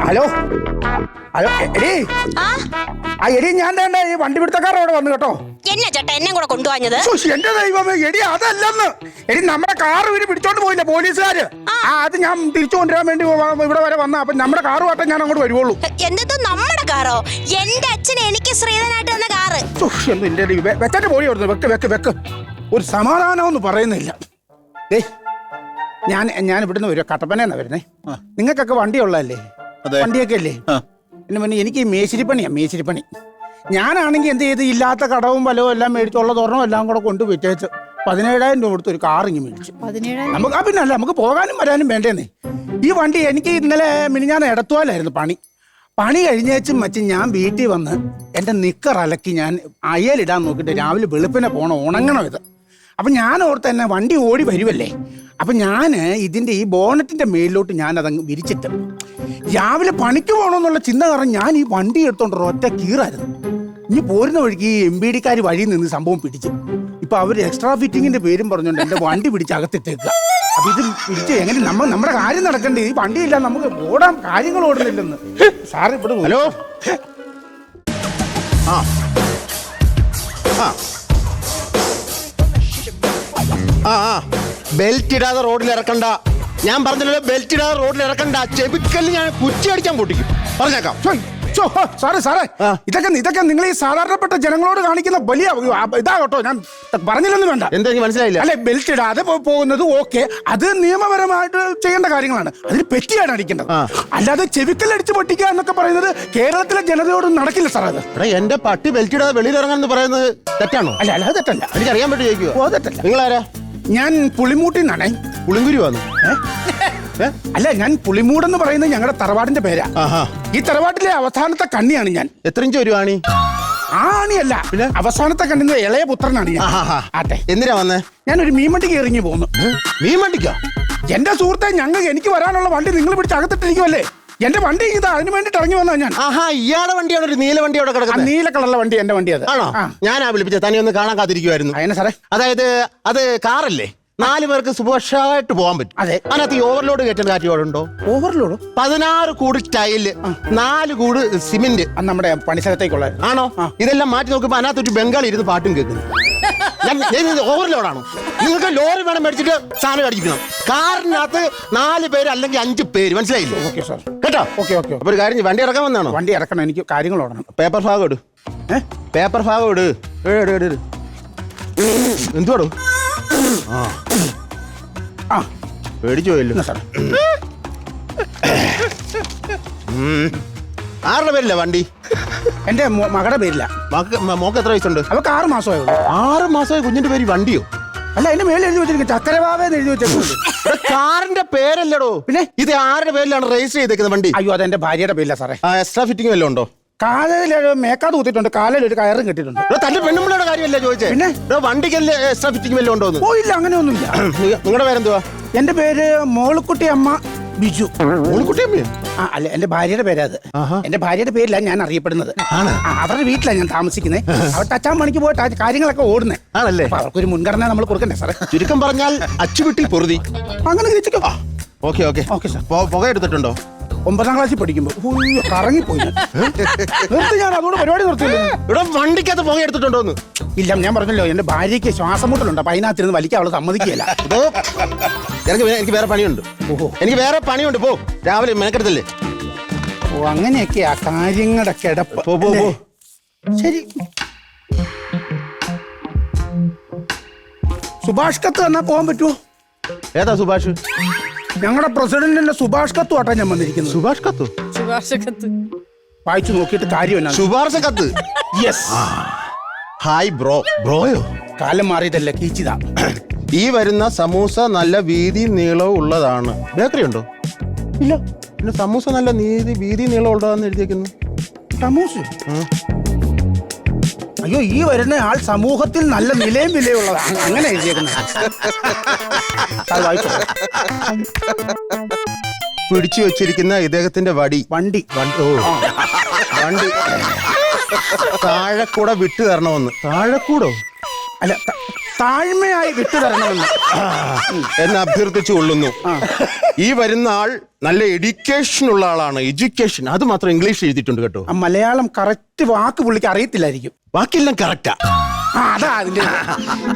Hello hello എടീ എടീ ഞാൻ ഈ വണ്ടി പിടുത്തക്കാരോടെ വന്നു കേട്ടോ. എന്നാ ചേട്ടാ എന്നെ കൂടെ കൊണ്ടുപോഞ്ഞത്? എന്റെ ദൈവമേ എടി അതല്ലെന്ന്. എടി നമ്മുടെ കാറ് വീട് പിടിച്ചോണ്ട് പോയില്ല പോലീസുകാര്. അത് ഞാൻ തിരിച്ചു കൊണ്ടുവരാൻ വേണ്ടി ഇവിടെ വരെ വന്ന. അപ്പൊ നമ്മുടെ കാറ് വാട്ടം ഞാൻ അങ്ങോട്ട് വരുവുള്ളൂ. എന്നിട്ട് നമ്മുടെ കാറോ? എന്റെ അച്ഛന് എനിക്ക് ശ്രീധനായിട്ട് തന്ന കാറ്. എന്റെ വെച്ചിട്ട് പോയി കൊടുത്തു. വെക്ക് ഒരു സമാധാനം ഒന്നും പറയുന്നില്ല. ഞാൻ ഇവിടുന്ന് വരും. കട്ടപ്പനയെന്നാ വരുന്നേ. നിങ്ങൾക്കൊക്കെ വണ്ടിയുള്ളതല്ലേ? വണ്ടിയൊക്കെ അല്ലേ? എന്നെ പിന്നെ എനിക്ക് മേശിരിപ്പണി. ഞാനാണെങ്കിൽ എന്ത് ചെയ്ത് ഇല്ലാത്ത കടവും വലവും എല്ലാം മേടിച്ചുള്ള തുറന്നും എല്ലാം കൂടെ കൊണ്ട് വിറ്റേച്ച് 17,000 രൂപ കൊടുത്ത് ഒരു കാറിങ്ങി മേടിച്ചു. നമുക്ക് പിന്നല്ല നമുക്ക് പോകാനും വരാനും വേണ്ടേന്നേ. ഈ വണ്ടി എനിക്ക് ഇന്നലെ മിനിഞ്ഞാന്ന് എടത്തുവാലായിരുന്നു പണി കഴിഞ്ഞേച്ചും മച്ച് ഞാൻ വീട്ടിൽ വന്ന് എൻ്റെ നിക്കർ അലക്കി ഞാൻ അയലിടാൻ നോക്കിയിട്ട് രാവിലെ വെളുപ്പിനെ പോകണം, ഉണങ്ങണം ഇത്. അപ്പം ഞാൻ ഓർത്ത് തന്നെ വണ്ടി ഓടി വരുമല്ലേ. അപ്പം ഞാൻ ഇതിൻ്റെ ഈ ബോണറ്റിൻ്റെ മേലിലോട്ട് ഞാനതങ്ങ് വിരിച്ചിട്ട് രാവിലെ പണിക്ക് പോകണമെന്നുള്ള ചിന്ത കാരണം ഞാൻ ഈ വണ്ടി എടുത്തോണ്ട് ഒറ്റ കീറായിരുന്നു. ഇനി പോരുന്ന വഴിക്ക് ഈ MBD-ക്കാർ വഴിയിൽ നിന്ന് സംഭവം പിടിച്ചു. ഇപ്പം അവർ എക്സ്ട്രാ ഫിറ്റിങ്ങിൻ്റെ പേരും പറഞ്ഞുകൊണ്ട് എൻ്റെ വണ്ടി പിടിച്ച് അകത്തിട്ടേക്കുക. അപ്പം ഇത് പിടിച്ച് എങ്ങനെ നമ്മുടെ കാര്യം നടക്കണ്ടേ? ഈ വണ്ടിയില്ല, നമുക്ക് ഓടാൻ കാര്യങ്ങൾ ഓടുന്നില്ലെന്ന് സാറ് ഇവിടെ. ഹലോ ബെൽറ്റ് ഇടാതെ റോഡിൽ ഇറക്കണ്ട. ഞാൻ പറഞ്ഞല്ലോ ബെൽറ്റ് ഇടാതെ റോഡിൽ ഇറക്കണ്ട. ചെവിക്കല്ല് ഞാൻ കുറ്റി അടിക്കാൻ പൊട്ടിക്കും. പറഞ്ഞേക്കാം. സാറേ ഇതൊക്കെ നിങ്ങൾ ഈ സാധാരണപ്പെട്ട ജനങ്ങളോട് കാണിക്കുന്ന വലിയ ഇതാ കേട്ടോ. ഞാൻ പറഞ്ഞില്ലെന്ന് വേണ്ട. എന്താ മനസ്സിലായില്ല? അല്ലെ ബെൽറ്റ് ഇടാതെ പോകുന്നത് ഓക്കെ, അത് നിയമപരമായിട്ട് ചെയ്യേണ്ട കാര്യങ്ങളാണ്. അതിന് പെറ്റിയാണ് അടിക്കേണ്ടത്. അല്ലാതെ ചെവിക്കല്ലടിച്ച് പൊട്ടിക്കുക എന്നൊക്കെ പറയുന്നത് കേരളത്തിലെ ജനതയോട് നടക്കില്ല സാർ. അത് എന്റെ പട്ടി ബെൽറ്റ് ഇടാതെ വെളിയിൽ ഇറങ്ങാൻ പറയുന്നത് തെറ്റാണോ? അല്ല അത് തെറ്റല്ല. എനിക്ക് അറിയാൻ പറ്റി ചോദിക്കുവോ? തെറ്റല്ല. നിങ്ങളാരാ? ഞാൻ പുളിമൂട്ടിന്നാണേ. പുളിങ്കുരി വന്നു. അല്ല ഞാൻ പുളിമൂടെന്ന് പറയുന്നത് ഞങ്ങളുടെ തറവാടിന്റെ പേരാ. ഈ തറവാട്ടിലെ അവസാനത്തെ കണ്ണിയാണ് ഞാൻ. എത്ര ഇഞ്ച് ഒരു ആണി? ആണിയല്ല, പിന്നെ അവസാനത്തെ കണ്ണിന്ന് ഇളയ പുത്രനാണ് ഞാൻ. ആട്ടെ, എന്തിനാ വന്നേ? ഞാനൊരു മീൻവണ്ടിക്ക് ഇറങ്ങി പോന്നു. മീൻവണ്ടിക്കോ? എന്റെ സുഹൃത്തെ, എനിക്ക് വരാനുള്ള വണ്ടി നിങ്ങൾ പിടിച്ച് അകത്തിട്ടിരിക്കുമല്ലേ. എന്റെ വണ്ടി ഇത് അതിന് വേണ്ടിട്ട് ഇറങ്ങി വന്നാ ഞാൻ. ഇയാളുടെ വണ്ടിയാണ് ഒരു നീല വണ്ടി അവിടെ കിടക്കുന്നത്. നീല കളറുള്ള വണ്ടി എന്റെ വണ്ടി. അത് ആണോ? ഞാനാ വിളിപ്പിച്ചത്. തന്നെ ഒന്ന് കാണാൻ കാത്തിരിക്കുവായിരുന്നു. അതിനെ സാറേ, അതായത് അത് കാറല്ലേ, 4 പേർക്ക് സുഖമായിട്ട് പോകാൻ പറ്റും. അതെ. അതിനകത്ത് ഈ ഓവർലോഡ് കയറ്റുന്ന കാര്യമുണ്ടോ? ഓവർലോഡ് 16 കൂട് ടൈല്, 4 കൂട് സിമെന്റ്. നമ്മുടെ പണിസ്ഥലത്തേക്കുള്ള ആണോ? ഇതെല്ലാം മാറ്റി നോക്കുമ്പോ അതിനകത്തൊരു ബംഗാളി ഇരുന്ന് പാട്ടും കേൾക്കുന്നു. ഓവർലോഡാണോ? നിങ്ങൾക്ക് ലോറി വേണം മേടിച്ചിട്ട് സാധനം അടിക്കണം. കാറിനകത്ത് 4 പേര് അല്ലെങ്കിൽ 5 പേര്. മനസ്സിലായില്ലേ? Okay sir. കേട്ടോ? ഓക്കെ. അപ്പൊ ഒരു കാര്യം, വണ്ടി ഇറക്കാൻ വന്നാണോ? വണ്ടി ഇറക്കണം, എനിക്ക് കാര്യങ്ങൾ ഓടണം. പേപ്പർ ഭാഗം ഇട്. പേപ്പർ ഭാഗം ഇട്. എന്തുവാടോ? പേടിച്ചു പോയല്ലോ സാർ. ആരുടെ പേരില്ല വണ്ടി? എന്റെ മകളുടെ പേരില്ല. മോക്ക് എത്ര വയസ്സുണ്ട്? അവർക്ക് 6 മാസമായുള്ളൂ. 6 മാസമായി കുഞ്ഞിന്റെ പേര് വണ്ടിയോ? അല്ല, എന്റെ മേലെ എഴുതി വെച്ചിരിക്കും ചക്കരവാവെന്ന് എഴുതി വെച്ചിട്ടുണ്ട്. കാറിന്റെ പേരല്ലടോ. പിന്നെ ഇത് ആരുടെ പേരിലാണ് രജിസ്റ്റർ ചെയ്തേക്കുന്നത് വണ്ടി? അയ്യോ, അതെന്റെ ഭാര്യയുടെ പേരില്ല സാറേ. എക്സ്ട്രാ ഫിറ്റിംഗ് വല്ലതും ഉണ്ടോ? കാലിൽ മേക്കാതെ കുത്തിയിട്ടുണ്ട്, കാലിൽ ഒരു കയറും കെട്ടിയിട്ടുണ്ട്. തന്റെ പെണ്ണുമ്പിളുടെ കാര്യമല്ലേ ചോദിച്ചേ? പിന്നെ വണ്ടിക്കല്ലേ എക്സ്ട്രാ ഫിറ്റിംഗ് വല്ലതും ഉണ്ടോ? ഇല്ല, അങ്ങനെയൊന്നുമില്ല. നിങ്ങളുടെ പേരെന്തുവാ? എന്റെ പേര് മോളുക്കുട്ടി അമ്മ ബിജു. മോളുക്കുട്ടി അമ്മയോ? അല്ല, എന്റെ ഭാര്യയുടെ പേരാ അത്. എന്റെ ഭാര്യയുടെ പേരില്ല ഞാൻ അറിയപ്പെടുന്നത്. അവരുടെ വീട്ടിലാണ് ഞാൻ താമസിക്കുന്നത്. അവരുടെ അച്ഛൻ പണിക്ക് പോയിട്ട് കാര്യങ്ങളൊക്കെ ഓടുന്നേ ആണല്ലേ. അവർക്കൊരു മുൻഗണന നമ്മൾ കൊടുക്കണ്ടേ സാറേ? ചുരുക്കം പറഞ്ഞാൽ അച്ചുവിട്ടിൽ പൊറുതി. അങ്ങനെ ഗ്രഹിച്ചോ? Okay sir. പുക എടുത്തിട്ടുണ്ടോ? 9ാം ക്ലാസ്സിൽ പഠിക്കുമ്പോ കറങ്ങിപ്പോയി. ഞാൻ അതോട് പരിപാടി നിർത്തിയില്ല. ഇവിടെ വണ്ടിക്കകത്ത് പുക എടുത്തിട്ടുണ്ടോന്ന്? ഇല്ല, ഞാൻ പറഞ്ഞല്ലോ എന്റെ ഭാര്യയ്ക്ക് ശ്വാസം മുട്ടലുണ്ട്. അപ്പൊ അതിനകത്തിരുന്ന് വലിക്കാൻ അവള് സമ്മതിക്കുകയല്ല. എനിക്ക് വേറെ പണിയുണ്ട്. എനിക്ക് വേറെ പണിയുണ്ട്. പോ, രാവിലെ മെനക്കെടുത്തല്ലേ. അങ്ങനെയൊക്കെയാ കാര്യങ്ങളുടെ കിടപ്പ്. പോ. ശരി. സുഭാഷ് കത്ത് തന്നാ പോകാൻ പറ്റുമോ? ഏതാ സുഭാഷ്? ഞങ്ങളുടെ പ്രസിഡന്റിന്റെ സുഭാഷ് കത്ത് ആട്ടാ ഞാൻ വന്നിരിക്കുന്നത്. സുഭാഷ് കത്ത് വായിച്ചു നോക്കിയിട്ട് കാര്യം എന്നാ? ശുപാർശ കത്ത്. യെസ്. ഹായ് ബ്രോയോ. കാലം മാറിയതല്ല, കീച്ചിതാ. ഈ വരുന്ന സമൂസ നല്ല വീതി നീളവും ഉള്ളതാണ്. ബേക്കറി ഉണ്ടോ? ഇല്ല. പിന്നെ സമൂസ നല്ല വീതി നീളം ഉള്ളതാന്ന് എഴുതിയേക്കുന്നു. സമൂസ? അയ്യോ, ഈ വരുന്ന ആൾ സമൂഹത്തിൽ നല്ല നിലയും വിലയുള്ളതാണ്, അങ്ങനെ എഴുതിയേക്കുന്നത്. പിടിച്ചു വെച്ചിരിക്കുന്ന ഇദ്ദേഹത്തിന്റെ വണ്ടി താഴെക്കൂടെ വിട്ടു തരണമെന്ന്. താഴെക്കൂടോ? അല്ല, താഴ്മയായി വിട്ടുതരണമെന്ന് എന്ന് അഭ്യർത്ഥിച്ചു കൊള്ളുന്നു. ഈ വരുന്ന ആൾ നല്ല എഡ്യൂക്കേഷൻ ഉള്ള ആളാണ്. എഡ്യൂക്കേഷൻ അത് മാത്രം ഇംഗ്ലീഷ് എഴുതിയിട്ടുണ്ട് കേട്ടോ. ആ മലയാളം കറക്റ്റ് വാക്ക് പുള്ളിക്ക് അറിയത്തില്ലായിരിക്കും. ബാക്കിയെല്ലാം കറക്റ്റാ. അതാ അതിന്റെ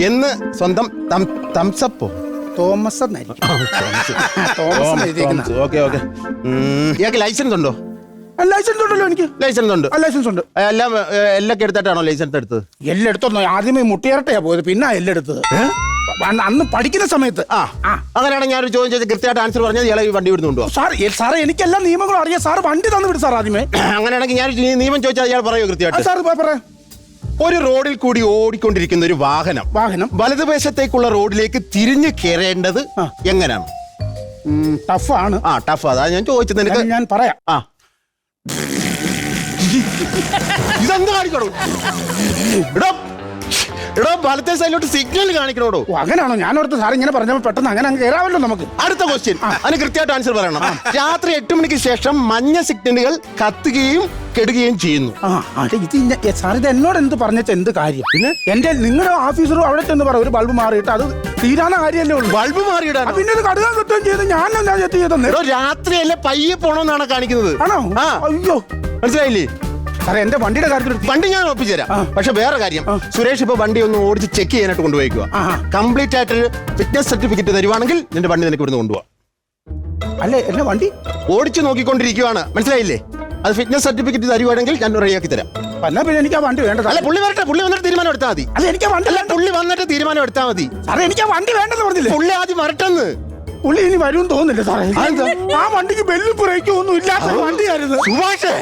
എന്ന് സ്വന്തം തംസപ്പോ തോമസ് എന്നായിരിക്കും. തോമസ് എന്ന് എഴുതിയേക്കുന്ന. Okay okay. ഇയാൾക്ക് ലൈസൻസ് ഉണ്ടോ? ലൈസൻസ് ഉണ്ടല്ലോ എനിക്ക്. ലൈസൻസ് ഉണ്ട്. ലൈസൻസ് ഉണ്ട്. എല്ലൊക്കെ എടുത്തിട്ടാണോ ലൈസൻസ് എടുത്തത്? എല്ലെടുത്തൊന്നോ ആദ്യമേ മുട്ടിയറട്ടയാ പോയത്, പിന്നെ എല്ലെടുത്തത് അന്ന് പഠിക്കുന്ന സമയത്ത്. അങ്ങനെയാണെങ്കിൽ ഞാനൊരു ചോദ്യം ചെയ്ത് കൃത്യമായിട്ട് ആൻസർ പറഞ്ഞാൽ ഇയാളെ ഈ വണ്ടി വിടുന്നുണ്ടോ? സാറേ എനിക്കെല്ലാം നിയമങ്ങളും അറിയാം. സാർ വണ്ടി തന്നു വിടും സാർ ആദ്യമേ. അങ്ങനെയാണെങ്കിൽ ഞാൻ നിയമം ചോദിച്ചാൽ ഇയാൾ പറയോ കൃത്യമായിട്ട്? സാർ പറയാം. ഒരു റോഡിൽ കൂടി ഓടിക്കൊണ്ടിരിക്കുന്ന ഒരു വാഹനം വലതുവശത്തേക്കുള്ള റോഡിലേക്ക് തിരിഞ്ഞു കയറേണ്ടത് എങ്ങനെയാണ്? ടഫാണ്. ടഫ്. അതാ ഞാൻ ചോദിച്ചത്. നിനക്ക് ഞാൻ പറയാം. ഇതെന്ത് കാണിക്കണോ? എടോ വലത്തെ സൈഡിലോട്ട് സിഗ്നൽ കാണിക്കണോടോ. അങ്ങനെയാണോ? ഞാനോർത്ത് സാർ ഇങ്ങനെ പറഞ്ഞപ്പോൾ പെട്ടെന്ന് അങ്ങനെ അങ്ങ് കയറാമല്ലോ നമുക്ക്. അടുത്ത ക്വസ്റ്റ്യൻ, അതിന് കൃത്യമായിട്ട് ആൻസർ പറയണം. രാത്രി 8 മണിക്ക് ശേഷം മഞ്ഞ സിഗ്നലുകൾ കത്തുകയും കെടുകയും ചെയ്യുന്നു. ഇത് സാർ ഇത് എന്നോട് എന്ത് പറഞ്ഞിട്ട് എന്ത് കാര്യം? പിന്നെ നിങ്ങളുടെ ഓഫീസറും അവിടെ ചെന്ന് പറ ഒരു ബൾബ് മാറിയിട്ട് അത് തീരാന കാര്യമല്ലേ ഉള്ളൂ. ബൾബ് മാറിയിടാൻ പിന്നെ ഇത് കടുകാൻ കിട്ടുകയും ചെയ്ത് ഞാൻ എന്താ ചെയ്തത്? രാത്രിയല്ലേ പയ്യെ പോണോന്നാണ് കാണിക്കുന്നത്. ആണോ? അയ്യോ, മനസ്സിലായില്ലേ സാറേ? എന്റെ വണ്ടിയുടെ കാര്യത്തിൽ വണ്ടി ഞാൻ ഒപ്പിച്ചുതരാം. പക്ഷെ വേറെ കാര്യം, സുരേഷ് ഇപ്പൊ വണ്ടി ഒന്ന് ഓടിച്ച് ചെക്ക് ചെയ്യാനായിട്ട് കൊണ്ടുപോയിക്കുക. കംപ്ലീറ്റ് ആയിട്ട് ഫിറ്റ്നസ് സർട്ടിഫിക്കറ്റ് തരുവാണെങ്കിൽ നിന്റെ വണ്ടി നിനക്ക് ഇവിടുന്ന് കൊണ്ടുപോവാ. അല്ലേ എന്നെ വണ്ടി ഓടിച്ചു നോക്കിക്കൊണ്ടിരിക്കുവാണ്, മനസ്സിലായില്ലേ? അത് ഫിറ്റ്നസ് സർട്ടിഫിക്കറ്റ് തരുവാണെങ്കിൽ ഞാൻ റെഡിയാക്കി തരാം. എന്നാ പിന്നെ എനിക്ക് ആ വണ്ടി വേണ്ടത്. അല്ല, പുള്ളി വരട്ടെ. പുള്ളി വന്നിട്ട് തീരുമാനം എടുത്താൽ മതി. അല്ല, എനിക്ക് വണ്ടി അല്ല, പുള്ളി വന്നിട്ട് തീരുമാനം എടുത്താൽ മതി. സാറേ എനിക്ക് ആ വണ്ടി വേണ്ടെന്ന് പറഞ്ഞില്ലേ? പുള്ളി ആദ്യം വരട്ടെന്ന്. പുള്ളി ഇനി വരും തോന്നില്ല സാറേ. ആ വണ്ടിക്ക് ബെല്ലും ബ്രേക്കും ഒന്നും ഇല്ലാത്ത വണ്ടിയായിരുന്നു. സുഭാഷേ